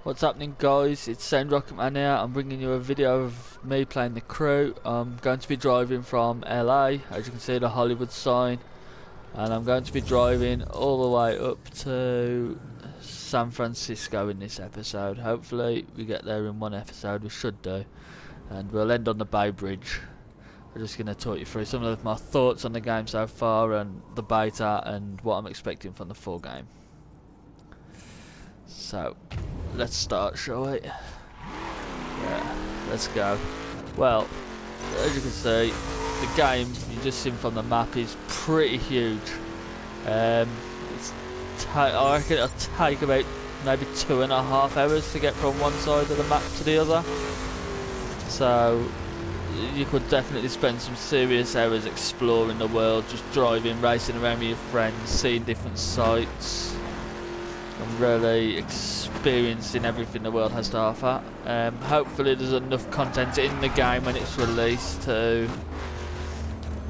What's happening, guys? It's Sound Rocket Man here. I'm bringing you a video of me playing the crew. I'm going to be driving from LA, as you can see the Hollywood sign, and I'm going to be driving all the way up to San Francisco in this episode. Hopefully we get there in one episode, we should do, and we'll end on the Bay Bridge. I'm just going to talk you through some of my thoughts on the game so far and the beta and what I'm expecting from the full game. So, let's start, shall we? Yeah, let's go. Well, as you can see, the game you just seen from the map is pretty huge. I reckon it'll take about maybe 2.5 hours to get from one side of the map to the other. So, you could definitely spend some serious hours exploring the world, just driving, racing around with your friends, seeing different sights. I'm really experiencing everything the world has to offer. Hopefully there's enough content in the game when it's released to,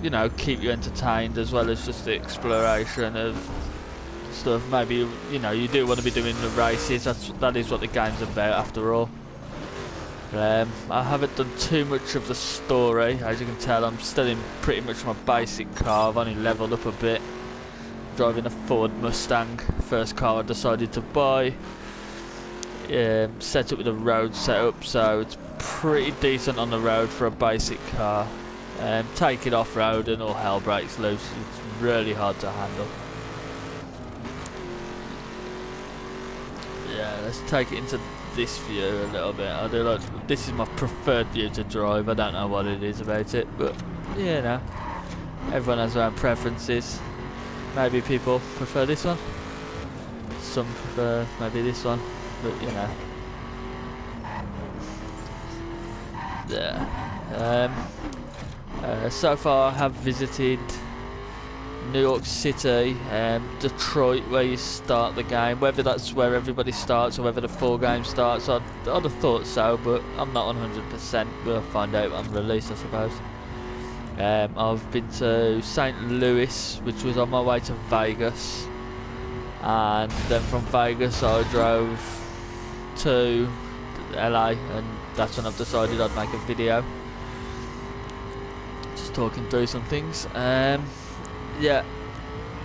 you know, keep you entertained, as well as just the exploration of stuff. Maybe, you know, you do want to be doing the races. That is what the game's about after all. I haven't done too much of the story. As you can tell, I'm still in pretty much my basic car. I've only leveled up a bit. Driving a Ford Mustang, first car I decided to buy. Set up with a road setup, so it's pretty decent on the road for a basic car. Take it off road and all hell breaks loose. It's really hard to handle. Yeah, let's take it into this view a little bit. I do like, this is my preferred view to drive. I don't know what it is about it, but you know, everyone has their own preferences. Maybe people prefer this one, some prefer maybe this one, but you know. Yeah. So far I have visited New York City, Detroit, where you start the game. Whether that's where everybody starts or whether the full game starts, I'd have thought so, but I'm not 100%. We'll find out on release, I suppose. I've been to St. Louis, which was on my way to Vegas, and then from Vegas I drove to LA, and that's when I've decided I'd make a video just talking through some things. Yeah,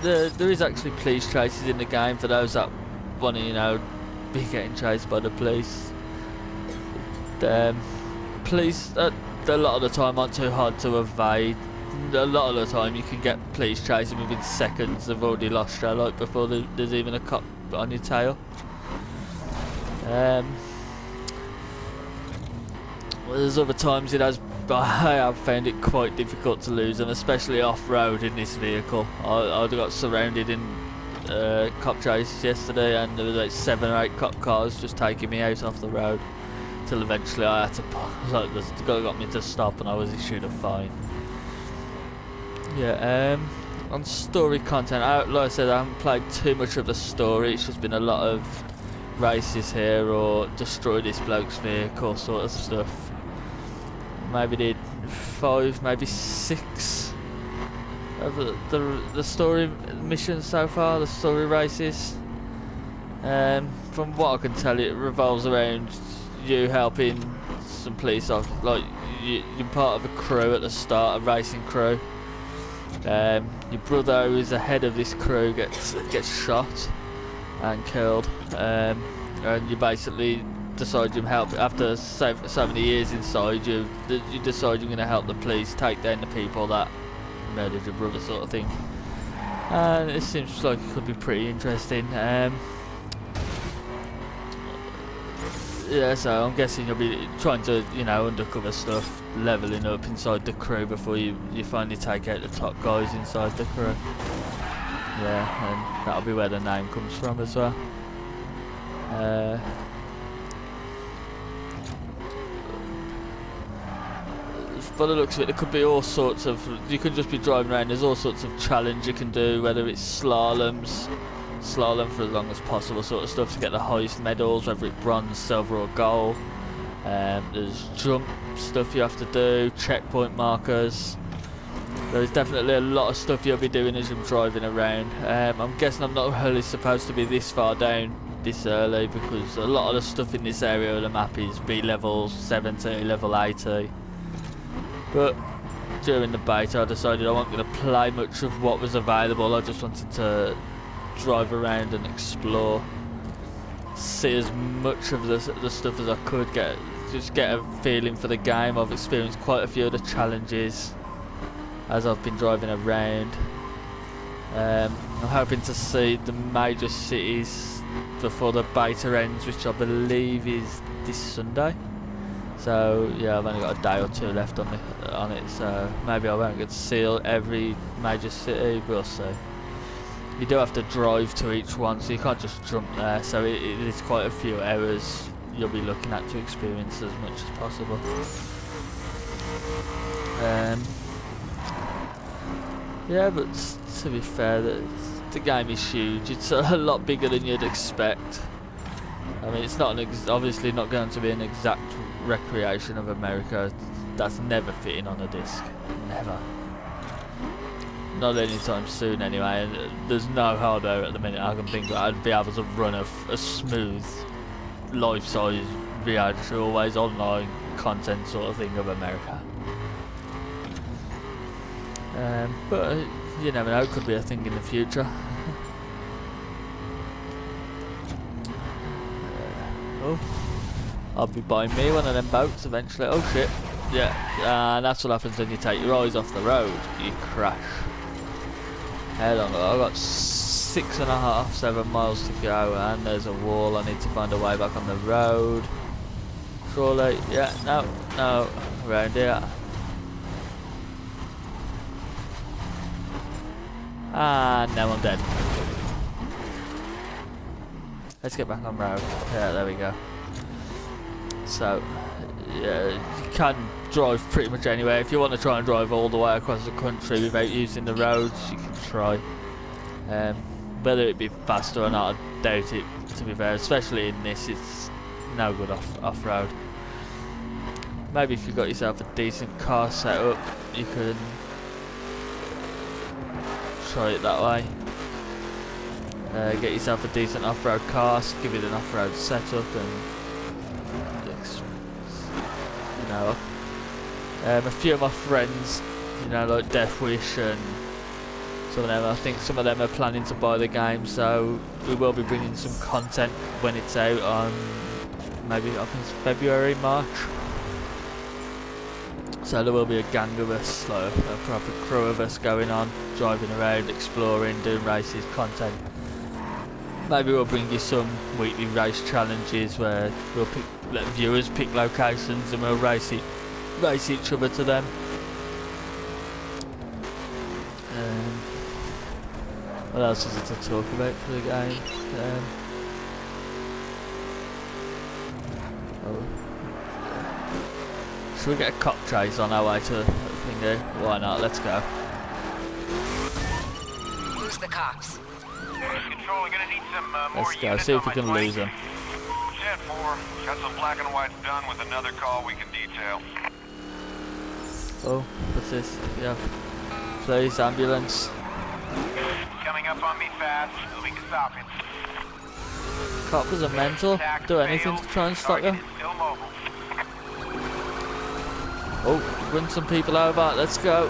there is actually police chases in the game for those that want to, you know, be getting chased by the police. Police a lot of the time aren't too hard to evade. A lot of the time you can get police chasing within seconds. They've already lost your light before there's even a cop on your tail. There's other times I have found it quite difficult to lose them, especially off-road in this vehicle. I got surrounded in cop chases yesterday, and there was like 7 or 8 cop cars just taking me out off the road. Till eventually I had to, like, the guy got me to stop and I was issued a fine. Yeah, on story content, like I said, I haven't played too much of the story. It's just been a lot of races here or destroy this bloke's vehicle sort of stuff. Maybe did 5, maybe 6 of the story missions so far, the story races. From what I can tell, it revolves around you helping some police off, like you're part of a crew at the start, a racing crew. Your brother, who is the head of this crew, gets shot and killed, and you basically decide you help after so many years inside. You decide you're going to help the police take down the people that murdered your brother, sort of thing. And it seems like it could be pretty interesting. Yeah, so I'm guessing you'll be trying to, you know, undercover stuff, leveling up inside the crew before you finally take out the top guys inside the crew. Yeah, and that'll be where the name comes from as well. By the looks of it, there could be all sorts of, you could just be driving around, there's all sorts of challenge you can do, whether it's slalom for as long as possible sort of stuff to get the highest medals, whether it's bronze, silver or gold. There's jump stuff you have to do, checkpoint markers. There's definitely a lot of stuff you'll be doing as you're driving around. I'm guessing I'm not really supposed to be this far down this early because a lot of the stuff in this area of the map is B level 70, level 80. But during the beta I decided I wasn't going to play much of what was available. I just wanted to drive around and explore, see as much of the stuff as I could, just get a feeling for the game. I've experienced quite a few of the challenges as I've been driving around. I'm hoping to see the major cities before the beta ends, which I believe is this Sunday. So yeah, I've only got a day or two left on it, so maybe I won't get to see every major city, we'll see. You do have to drive to each one, so you can't just jump there, so it is quite a few hours you'll be looking at to experience as much as possible. Yeah, but to be fair, the game is huge. It's a lot bigger than you'd expect. I mean, it's not obviously not going to be an exact recreation of America. That's never fitting on a disc. Never. Not anytime soon anyway, and there's no hardware at the minute I can think of. I'd be able to run a smooth, life-size reality, always online content sort of thing of America. But you never know, it could be a thing in the future. Oh, I'll be buying me one of them boats eventually. Oh shit, yeah, that's what happens when you take your eyes off the road, you crash. How long? I've got 6.5, 7 miles to go, and there's a wall. I need to find a way back on the road. Surely, yeah, no, around here. And now I'm dead. Let's get back on road. Yeah, there we go. So, yeah, you can drive pretty much anywhere. If you want to try and drive all the way across the country without using the roads, you can try. Whether it be faster or not, I doubt it, to be fair. Especially in this, it's no good off-road. Maybe if you've got yourself a decent car set up, you can try it that way. Get yourself a decent off-road car, give it an off-road setup, and you know, a few of my friends, you know, like Deathwish and some of them, I think some of them are planning to buy the game, so we will be bringing some content when it's out on maybe I think it's February, March. So there will be a gang of us, like a proper crew of us going on, driving around, exploring, doing races, content. Maybe we'll bring you some weekly race challenges where we'll let viewers pick locations and we'll race each other to them. What else is there to talk about for the game? Should we get a cop chase on our way to the thingy? Why not? Let's go. Who's the cops? Control, gonna need some more Let's go, units see if we on can my lose them. 10-4, got some black and whites done with another call we can detail. Oh, what's this? Yeah. Please, ambulance. Coming up on me fast, we can stop him. Coppers are mental. Do anything to try and stop them. Still mobile. Oh, run some people over. Let's go.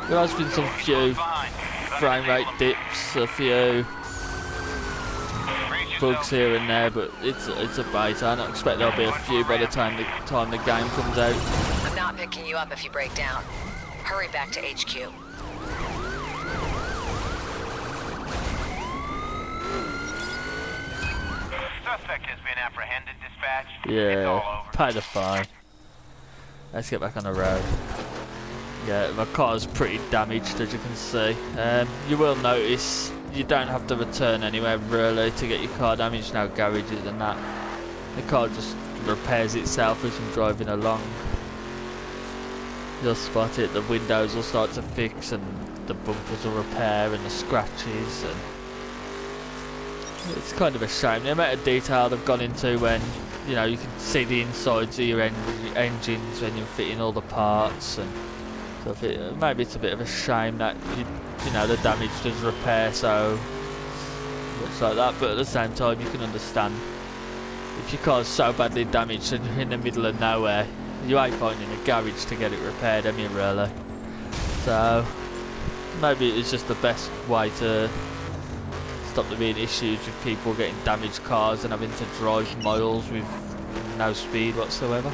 There has been some few frame rate dips, a few bugs here and there, but it's a beta. I don't expect there'll be a few by the time the game comes out. I'm not picking you up if you break down. Hurry back to HQ. Suspect has been apprehended, dispatch. Yeah, pay the fine. Let's get back on the road. Yeah, my car's pretty damaged, as you can see. You will notice you don't have to return anywhere really to get your car damaged. No garages and that. The car just repairs itself as you're driving along. You'll spot it. The windows will start to fix, and the bumpers will repair, and the scratches. And it's kind of a shame the amount of detail they've gone into when, you know, you can see the insides of your engines when you're fitting all the parts and stuff. Maybe it's a bit of a shame that you know the damage does repair so much like that, but at the same time you can understand if your car's so badly damaged and you're in the middle of nowhere, you ain't finding a garage to get it repaired, I mean, really. So maybe it's just the best way to stop there being issues with people getting damaged cars and having to drive miles with no speed whatsoever.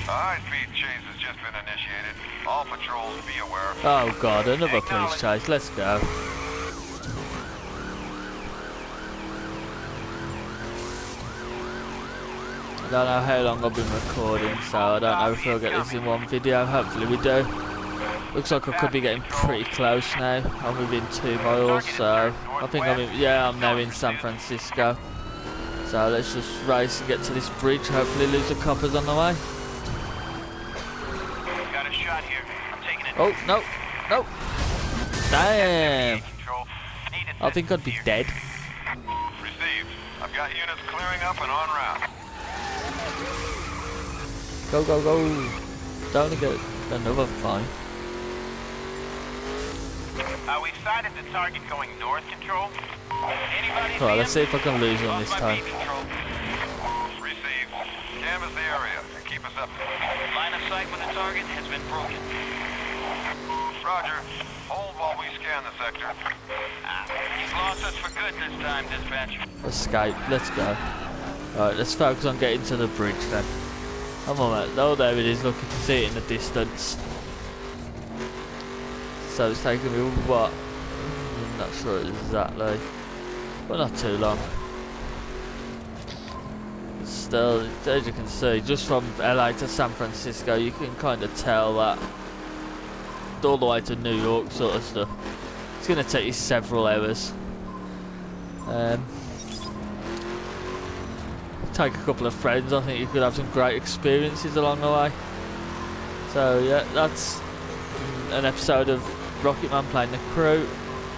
A high-speed chase has just been initiated. All patrols be aware. Oh god, another police chase, let's go. I don't know how long I've been recording, so I don't know if we'll get this in one video. Hopefully we do. Looks like I could be getting pretty close now. I'm within 2 miles, so I think I'm now in San Francisco. So let's just race and get to this bridge. Hopefully lose the coppers on the way. Got a shot here. I'm taking it. Oh no, no! Damn! I think I'd be dead. Received. I've got units clearing up and en route. Go, go, go! Don't get another fine. We sighted the target going north, Control. Anybody Right, let's see if I can lose one this time. Received. Canvass the area and keep us up. Line of sight with the target has been broken. Roger. Hold while we scan the sector. He's lost us for good this time, dispatch. Escape, let's go. Alright, let's focus on getting to the bridge then. Come on, mate. Oh, there it is. Look, you can see it in the distance. So it's taking me what? I'm not sure exactly, but not too long. Still, as you can see, just from LA to San Francisco, you can kind of tell that all the way to New York sort of stuff. It's going to take you several hours. Take a couple of friends, I think you could have some great experiences along the way. So yeah, that's an episode of Rocket Man playing the crew.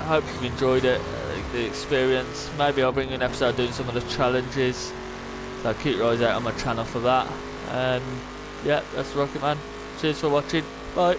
I hope you've enjoyed it, the experience. Maybe I'll bring you an episode doing some of the challenges, so keep your eyes out on my channel for that. Yeah, that's Rocket Man. Cheers for watching, bye.